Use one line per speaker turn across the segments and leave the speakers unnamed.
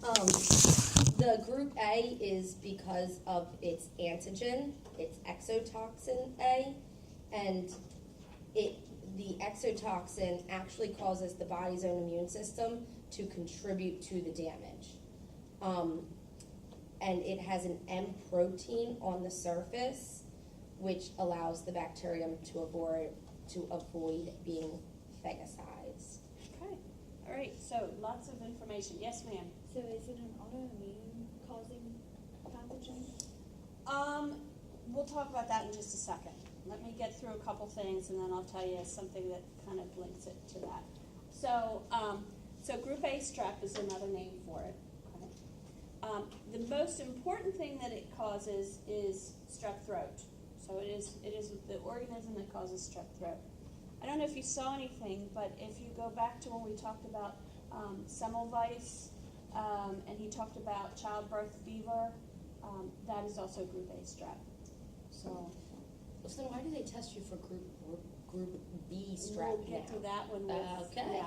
The group A is because of its antigen, it's exotoxin A, and the exotoxin actually causes the body's own immune system to contribute to the damage. And it has an M protein on the surface, which allows the bacterium to avoid being phagocytized.
Okay, all right, so lots of information. Yes, ma'am?
So is it an autoimmune causing pathogen?
We'll talk about that in just a second. Let me get through a couple things and then I'll tell you something that kind of links it to that. So, so group A strep is another name for it. Okay. The most important thing that it causes is strep throat. So it is the organism that causes strep throat. I don't know if you saw anything, but if you go back to when we talked about Semmelweis, and he talked about childbirth fever, that is also group A strep. So
then why do they test you for group B strep
we'll get
now?
to that one.
Okay.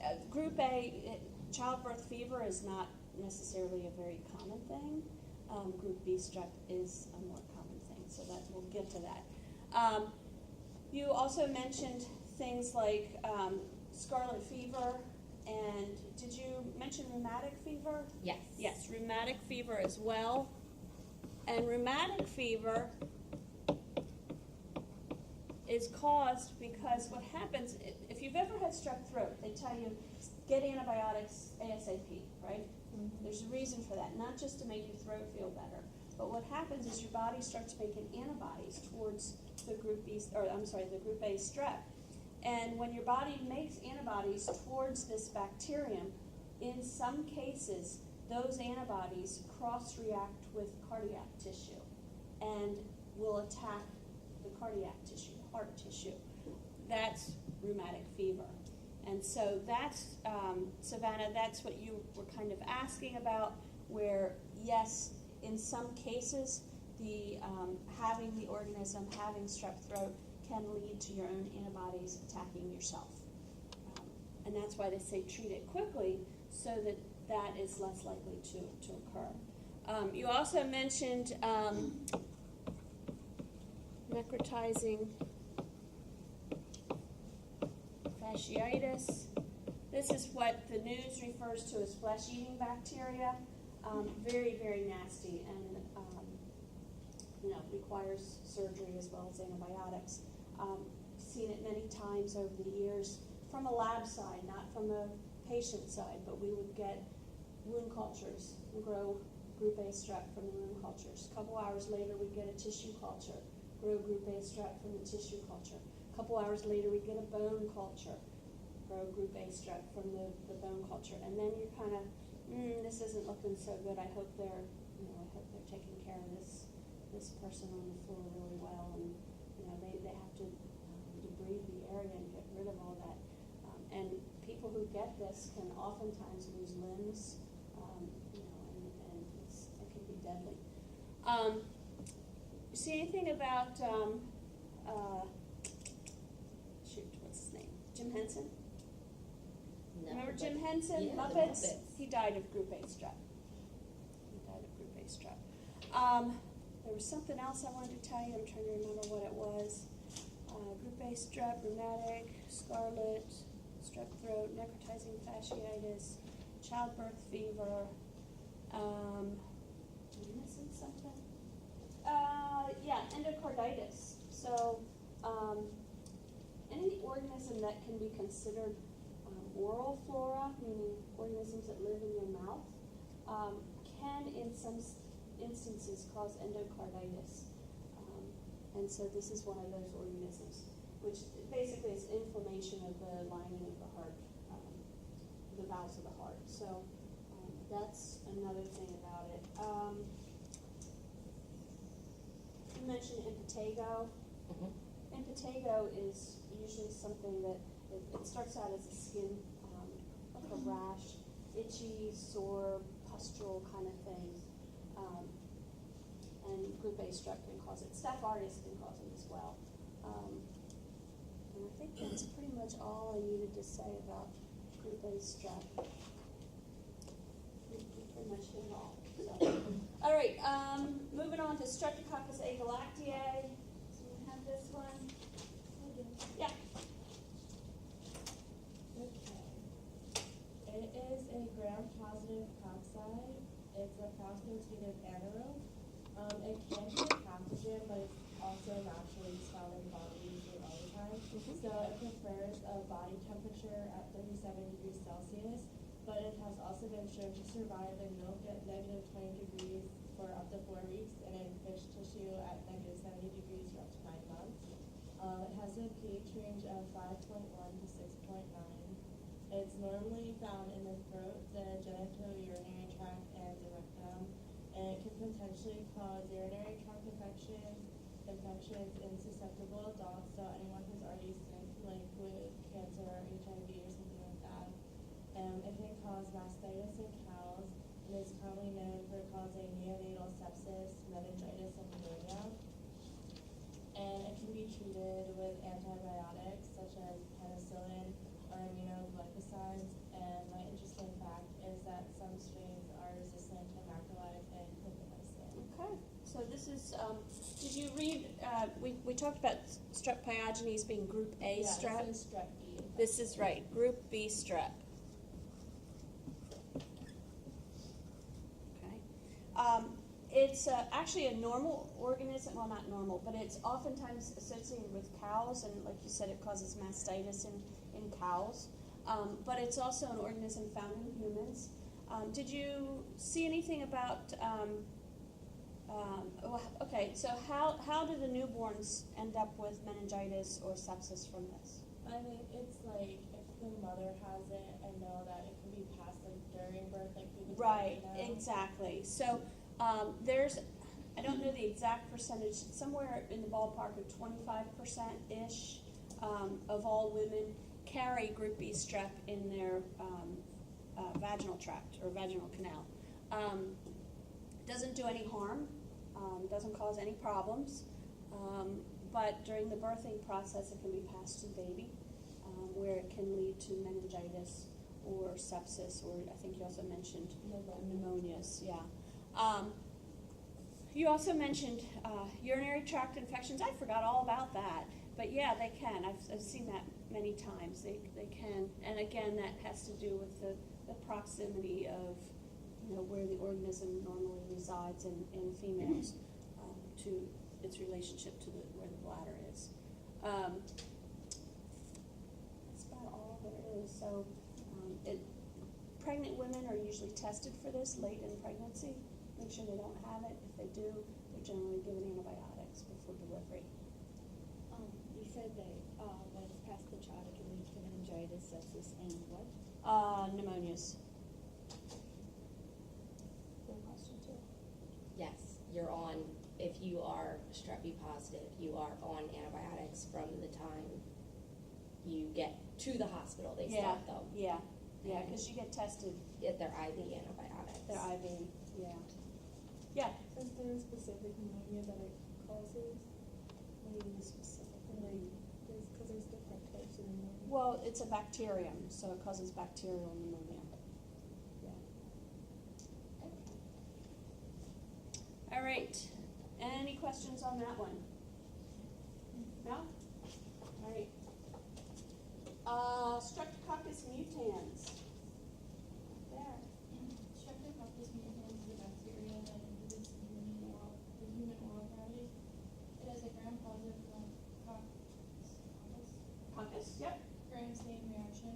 Yeah. Group A, childbirth fever is not necessarily a very common thing. Group B strep is a more common thing, so that we'll get to that. You also mentioned things like scarlet fever, and did you mention rheumatic fever?
Yes.
Yes, rheumatic fever as well. And rheumatic fever is caused because what happens, if you've ever had strep throat, they tell you get antibiotics ASAP, right? Mm-hmm. There's a reason for that, not just to make your throat feel better, but what happens is your body starts making antibodies towards the group B, the group A strep. And when your body makes antibodies towards this bacterium, in some cases, those antibodies cross-react with cardiac tissue and will attack the cardiac tissue, heart tissue. That's rheumatic fever. And so that's, Savannah, that's what you were kind of asking about, where, yes, in some cases, having the organism, having strep throat, can lead to your own antibodies attacking yourself. And that's why they say treat it quickly, so that that is less likely to occur. You also mentioned necrotizing fasciitis. This is what the news refers to as flesh-eating bacteria. Very, very nasty, and requires surgery as well as antibiotics. Seen it many times over the years from a lab side, not from a patient side, but we would get wound cultures and grow group A strep from the wound cultures. A couple hours later, we'd get a tissue culture, grow group A strep from the tissue culture. A couple hours later, we'd get a bone culture, grow group A strep from the bone culture. And then you're kind of, this isn't looking so good. I hope they're taking care of this person on the floor really well, and they have to debride the area and get rid of all that. And people who get this can oftentimes lose limbs, and it can be deadly. See anything about what's his name? Jim Henson?
No,
Remember Jim Henson?
Yeah, the
Muppets?
Muppets.
He died of group A strep. There was something else I wanted to tell you. I'm trying to remember what it was. Group A strep, rheumatic, scarlet, strep throat, necrotizing fasciitis, childbirth fever. Am I missing something? Yeah, endocarditis. So any organism that can be considered oral flora, meaning organisms that live in your mouth, can in some instances cause endocarditis. And so this is one of those organisms, which basically is inflammation of the lining of the heart, the valves of the heart. So that's another thing about it. You mentioned impetigo. Mm-hmm. Impetigo is usually something that it starts out as a skin, like a rash, itchy, sore, pustule kind of thing. And group A strep can cause it. Staph aureus can cause it as well. And I think that's pretty much all I needed to say about group A strep. right, moving on to Streptococcus agalactiae. So we have this one. Yeah.
Okay. It is a gram-positive cocci. It's a facultative anaerobe. It can be a pathogen, but it's also naturally found in the body usually all the time. So it prefers a body temperature at 37 degrees Celsius, but it has also been shown to survive in milk at negative 20 degrees for up to 4 weeks, and in fish tissue at negative 70 degrees for up to 9 months. It has a pH range of 5.1 to 6.9. It's normally found in the throat, the genitourinary tract, and the rectum, and it can potentially cause urinary tract infections in susceptible adults, so anyone who's already sick, like with cancer or HIV or something like that. It can cause mastitis in cows, and is commonly known for causing neonatal sepsis, meningitis, and pneumonia. And it can be treated with antibiotics such as penicillin or aminoglycosides. And my interesting fact is that some strains are resistant to macrolide and clindamycin.
Okay, so this is, did you read, we talked about strep pyogenes being group A strep?
This is strep B.
This is right, group B strep. Okay. It's actually a normal organism, well not normal, but it's oftentimes associated with cows, and like you said, it causes mastitis in cows. But it's also an organism found in humans. Did you see anything about, okay, so how do the newborns end up with meningitis or sepsis from this?
I think it's like if the mother has it and know that it can be passed like during birth, like we would
Right,
know.
exactly. So there's, I don't know the exact percentage, somewhere in the ballpark of 25%-ish of all women carry group B strep in their vaginal tract or vaginal canal. Doesn't do any harm, doesn't cause any problems, but during the birthing process it can be passed to the baby, where it can lead to meningitis or sepsis, or I think you also mentioned pneumonias, yeah. You also mentioned urinary tract infections. I forgot all about that, but yeah, they can. I've seen that many times. They can, and again, that has to do with the proximity of where the organism normally resides in females to its relationship to where the bladder is. That's about all there is. So, pregnant women are usually tested for this late in pregnancy. Make sure they don't have it. If they do, they're generally given antibiotics before delivery.
You said that when it's past the child, it can lead to meningitis, sepsis, and what?
Pneumonias. Good question too.
Yes, you're on, if you are strep B positive, you are on antibiotics from the time you get to the hospital. They start them.
Yeah, because you get tested.
Get their IV antibiotics.
Their IV, yeah. Yeah.
Is there a specific pneumonia that it causes?
Maybe specifically.
Because there's different types of pneumonia.
Well, it's a bacterium, so it causes bacterial pneumonia. Yeah. Okay. All right. Any questions on that one? No? All right. Streptococcus mutans. There.
Streptococcus mutans is a bacteria that inhibits the human oral cavity. It has a gram-positive
Coccus, yep.
gram-stain reaction.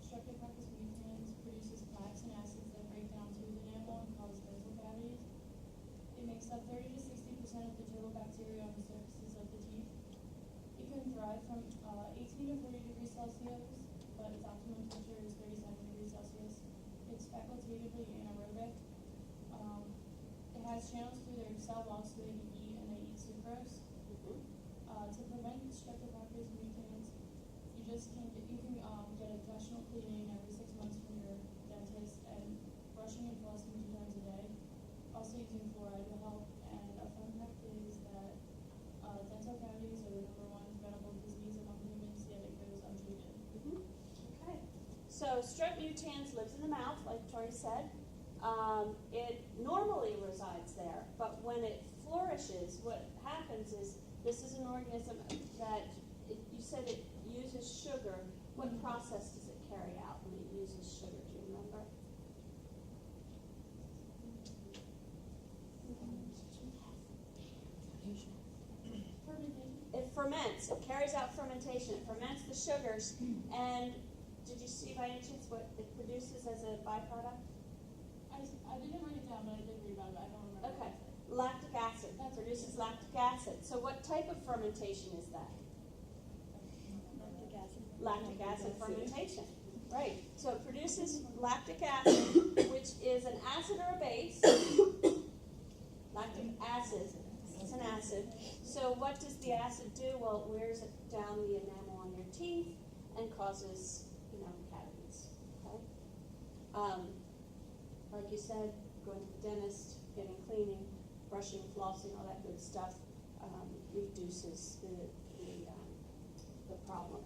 Streptococcus mutans produces plaques and acids that break down tooth enamel and cause dental cavities. It makes up 30 to 60% of the total bacteria on the surfaces of the teeth. It can thrive from 18 to 40 degrees Celsius, but its optimum temperature is 37 degrees Celsius. It's facultatively anaerobic. It has channels through their cell walls so they can eat, and they eat sucrose. To prevent Streptococcus mutans, you can get a vaginal cleaning every 6 months from your dentist, and brushing and flossing 2 times a day. Also using fluoride will help. And a fun fact is that dental cavities are the #1 preventable disease among humans, yet it goes untreated.
Okay. So strep mutans lives in the mouth, like Tori said. it normally resides there, but when it flourishes, what happens is this is an organism that you said it uses sugar. What process does it carry out when it uses sugar? Do you remember? It ferments. It carries out fermentation. It ferments the sugars. And did you see by any chance what it produces as a byproduct?
I didn't write it down, but I did read about it. I don't remember.
Okay. Lactic acid. That produces lactic acid. So what type of fermentation is that?
Lactic acid.
Lactic acid fermentation. Right. So it produces lactic acid, which is an acid or a base. Lactic acid. It's an acid. So what does the acid do? Well, it wears it down the enamel on your teeth and causes, cavities. Okay? Like you said, going to the dentist, getting cleaning, brushing, flossing, all that good stuff reduces the problem.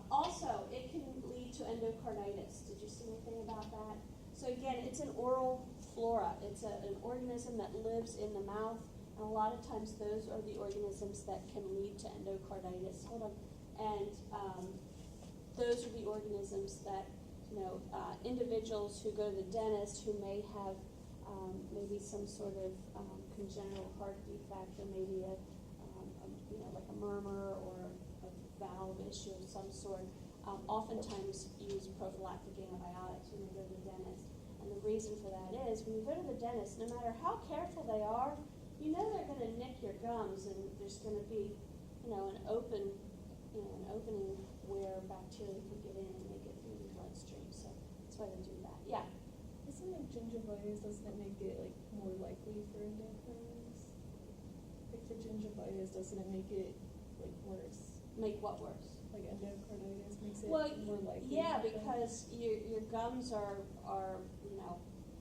Also, it can lead to endocarditis. Did you see anything about that? So again, it's an oral flora. It's an organism that lives in the mouth, and a lot of times those are the organisms that can lead to endocarditis. Hold on. And those are the organisms that, individuals who go to the dentist who may have maybe some sort of congenital heart defect, or maybe like a murmur or a valve issue of some sort, oftentimes use prophylactic antibiotics when they go to the dentist. And the reason for that is when you go to the dentist, no matter how careful they are, they're going to nick your gums, and there's going to be, an opening where bacteria can get in and make it through the bloodstream. So that's why they do that. Yeah.
Isn't like gingivitis, doesn't it make it like more likely for endocarditis? Like for gingivitis, doesn't it make it like worse?
Make what worse?
Like endocarditis makes it
Well,
more likely.
yeah,
to happen?
because your gums are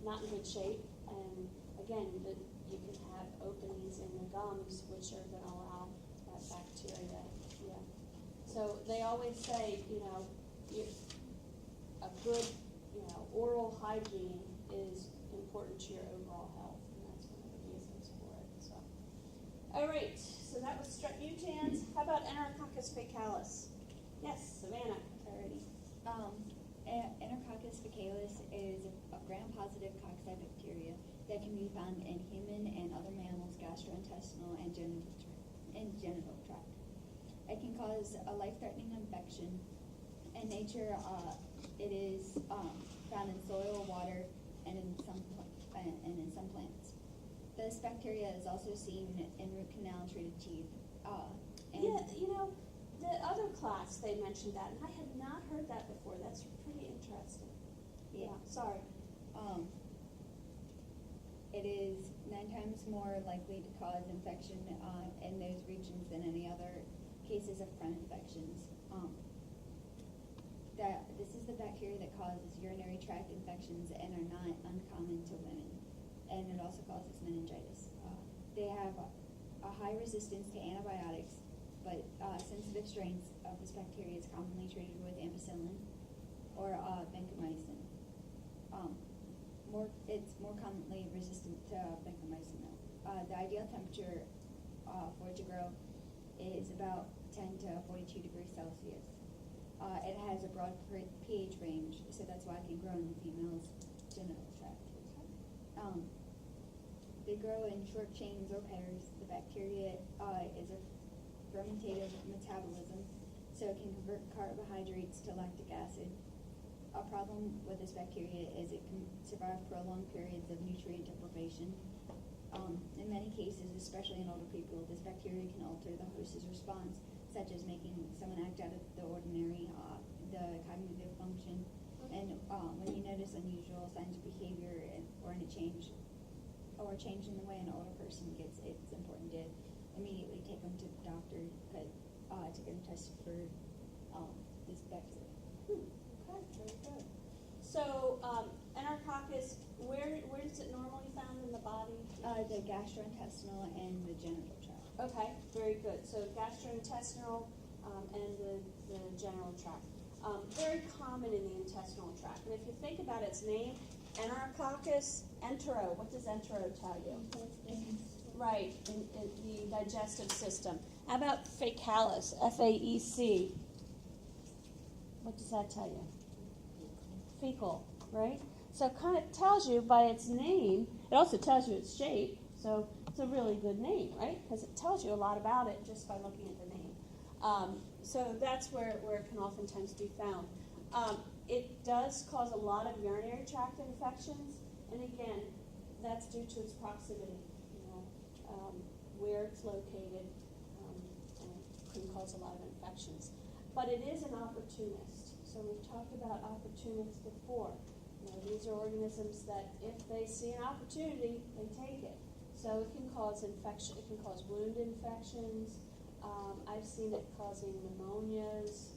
not in good shape, and again, you can have openings in the gums which are going to allow that bacteria. Yeah. So they always say, a good, oral hygiene is important to your overall health, and that's one of the reasons for it. So, all right. So that was strep mutans. How about Enterococcus faecalis? Yes, Savannah. Alrighty.
Enterococcus faecalis is a gram-positive cocci bacteria that can be found in human and other mammals' gastrointestinal and genital tract. It can cause a life-threatening infection. In nature, it is found in soil, water, and in some plants. This bacteria is also seen in root canal treated teeth.
The other class they mentioned that, and I had not heard that before. That's pretty interesting. Yeah. Sorry.
It is 9 times more likely to cause infection in those regions than any other cases of front infections. This is the bacteria that causes urinary tract infections and are not uncommon to women. And it also causes meningitis. They have a high resistance to antibiotics, but sensitive strains of this bacteria is commonly treated with ampicillin or vancomycin. It's more commonly resistant to vancomycin though. The ideal temperature for it to grow is about 10 to 42 degrees Celsius. It has a broad pH range, so that's why it can grow in the female's genital tract. They grow in short chains or pairs. The bacteria is a fermentative metabolism, so it can convert carbohydrates to lactic acid. A problem with this bacteria is it can survive prolonged periods of nutrient deprivation. In many cases, especially in older people, this bacteria can alter the host's response, such as making someone act out of the ordinary, the cognitive function. And when you notice unusual signs of behavior or a change in the way an older person gets, it's important to immediately take them to the doctor to get them tested for this bacteria.
Okay, very good. So, Enterococcus, where is it normally found in the body?
The gastrointestinal and the genital tract.
Okay, very good. So gastrointestinal and the genital tract. Very common in the intestinal tract. And if you think about its name, Enterococcus entero. What does entero tell you? Right, in the digestive system. How about faecalis, F-A-E-C? What does that tell you? Fecal, right? So it kind of tells you by its name. It also tells you its shape. So it's a really good name, right? Because it tells you a lot about it just by looking at the name. So that's where it can oftentimes be found. It does cause a lot of urinary tract infections, and again, that's due to its proximity, where it's located, and it can cause a lot of infections. But it is an opportunist. So we've talked about opportunists before. These are organisms that if they see an opportunity, they take it. So it can cause infection. It can cause wound infections. I've seen it causing pneumonias.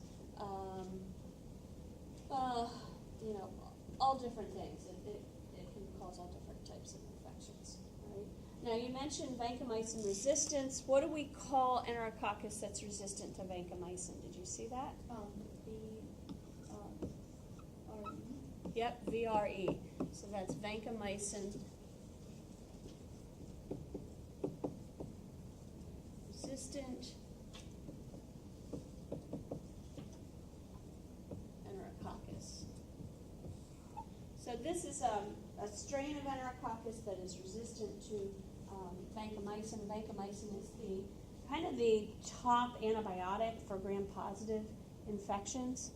All different things. It can cause all different types of infections. Right? Now you mentioned vancomycin resistance. What do we call Enterococcus that's resistant to vancomycin? Did you see that? Yep, VRE. So that's vancomycin resistant Enterococcus. So this is a strain of Enterococcus that is resistant to vancomycin. Vancomycin is the top antibiotic for gram-positive infections.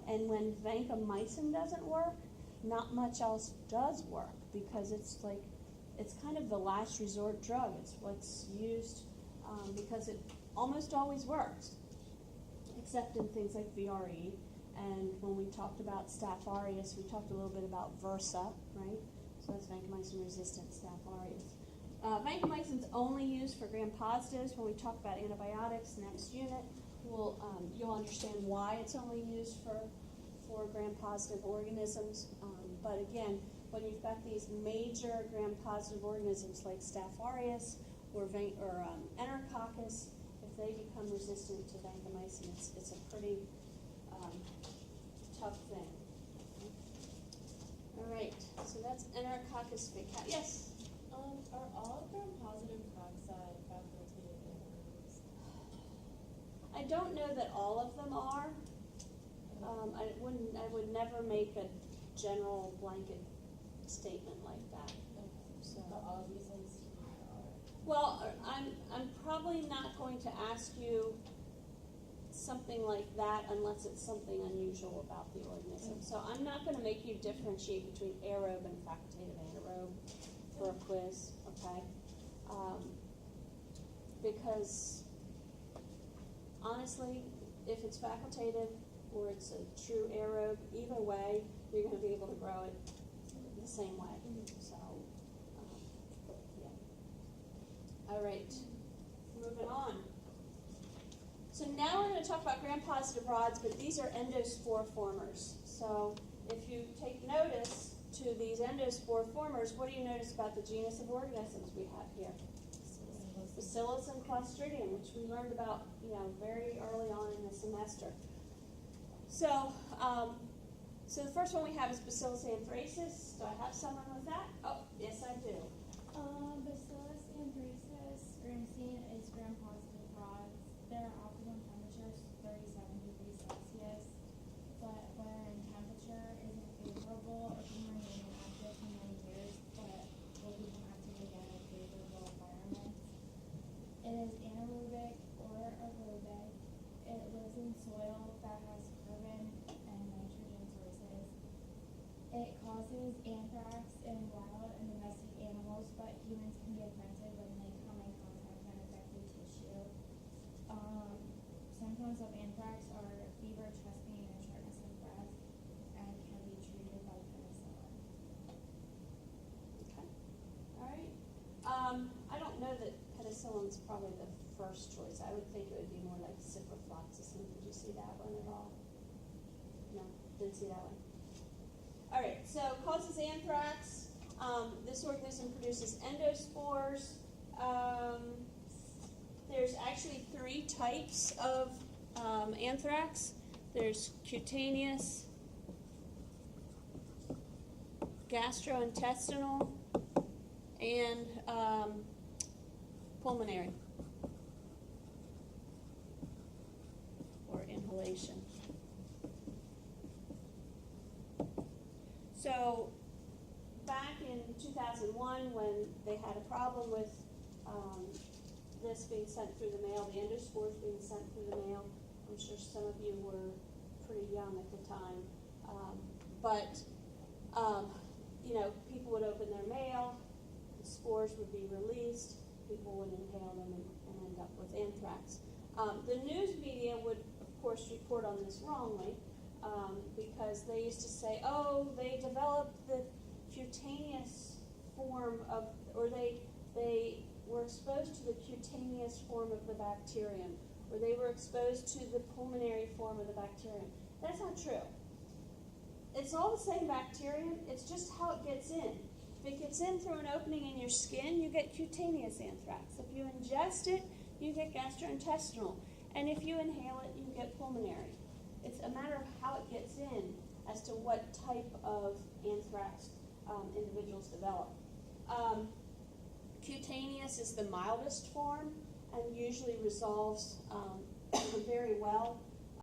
And when vancomycin doesn't work, not much else does work because it's kind of the last resort drug. It's what's used because it almost always works, except in things like VRE. And when we talked about Staph aureus, we talked a little bit about Versa, right? So that's vancomycin-resistant Staph aureus. Vancomycin's only used for gram-positives. When we talk about antibiotics next unit, you'll understand why it's only used for gram-positive organisms. But again, when you've got these major gram-positive organisms like Staph aureus or Enterococcus, if they become resistant to vancomycin, it's a pretty tough thing. All right, so that's Enterococcus faecalis. Yes?
Are all gram-positive cocci facultative anaerobes?
I don't know that all of them are. I would never make a general blanket statement like that. So,
But all these ones are.
well, I'm probably not going to ask you something like that unless it's something unusual about the organism. So I'm not going to make you differentiate between aerobe and facultative anaerobe for a quiz, okay? Because honestly, if it's facultative or it's a true aerobe, either way, you're going to be able to grow it the same way. So, yeah. All right, moving on. So now we're going to talk about gram-positive rods, but these are endospore formers. So if you take notice to these endospore formers, what do you notice about the genus of organisms we have here? Bacillus and Clostridium, which we learned about, very early on in the semester. So, so the first one we have is Bacillus anthracis. Do I have someone with that? Oh, yes, I do.
Bacillus anthracis gramsine is gram-positive rods. Their optimum temperature is 37 degrees Celsius, but when temperature isn't favorable, it can remain inactive for many years, but will become active again in favorable environments. It is anaerobic or aerobic. It lives in soil that has carbon and nitrogen sources. It causes anthrax in wild and domestic animals, but humans can be affected when they come in contact with infected tissue. Symptoms of anthrax are fever, chest pain, and shortness of breath, and can be treated by penicillin.
Okay. All right. I don't know that penicillin's probably the first choice. I would think it would be more like ciprofloxacin. Did you see that one at all? No, didn't see that one. All right, so causes anthrax. This organism produces endospores. There's actually 3 types of anthrax. There's cutaneous, gastrointestinal, and pulmonary, or inhalation. So, back in 2001, when they had a problem with this being sent through the mail, the endospores being sent through the mail, I'm sure some of you were pretty young at the time, but people would open their mail, the spores would be released, people would inhale them and end up with anthrax. The news media would, of course, report on this wrongly, because they used to say, oh, they developed the cutaneous form of, or they were exposed to the cutaneous form of the bacterium, or they were exposed to the pulmonary form of the bacterium. That's not true. It's all the same bacterium, it's just how it gets in. If it gets in through an opening in your skin, you get cutaneous anthrax. If you ingest it, you get gastrointestinal. And if you inhale it, you get pulmonary. It's a matter of how it gets in as to what type of anthrax individuals develop. Cutaneous is the mildest form and usually resolves very well.